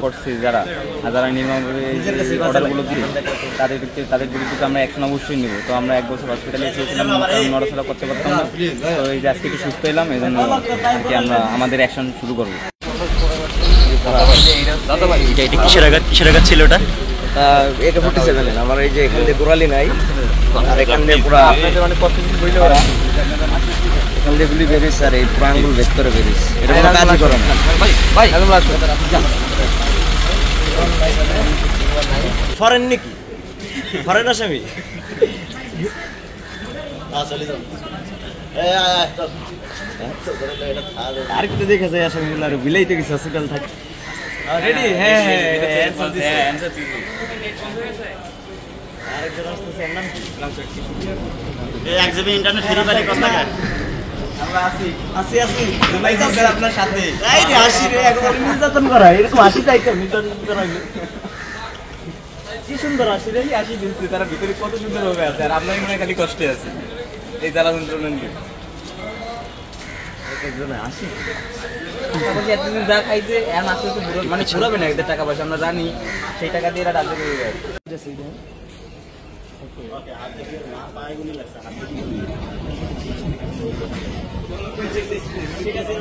করছে যারা নির্মমভাবে অর্ডারগুলো দিয়ে তাদের বিরুদ্ধে আমরা অ্যাকশন অবশ্যই নেব। তো আমরা 1 বছর হসপিটালে এসেছিলাম, নড়াচড়া করতে পারতাম না। তো এই যে আজকে একটু সুস্থ এলাম, এই জন্য আর কি আমরা আমাদের অ্যাকশন শুরু করবো। কিসের আঘাত ছিল ওটা? AK-47 আমার এই যে এখান দিয়ে গোড়ালি নাই, আর এখান দিয়ে পুরা এখান দিয়ে গুলি বেরিয়েছে, আর এই পুরো আঙ্গুল ভেতরে বেরিয়েছে। এটা কোনো কাজই করে না। ফরেন নাকি? ফরেন আসামি? আর কিছু দেখা যায় আসামিগুলো আর বিলাইতে গেছে হসপিটাল থাকে। রেডি? হ্যাঁ আরেকজন আসতেছে, এর নাম কি? ইন্টারনেট ফ্রি পাইলে কত টাকা? আমরা আসি দুবাই সরকার আপনার সাথে। এই রে আসি রে, এখন নির্যাতন করা, এরকম আসি চাইতে নির্যাতন করা কি সুন্দর আসি রে, আসি দিচ্ছে তারা ভিতরে কত সুন্দর ভাবে আছে, আর আপনার মনে খালি কষ্টে আছে এই জ্বালা যন্ত্রণা নিয়ে। আসি এতদিন যা খাইছে এখন আসলে তো মানে ছুড়াবে না, এদের টাকা পয়সা আমরা জানি, সেই টাকা দিয়ে এরা রাজ্য করে যায়। ঠিক আছে।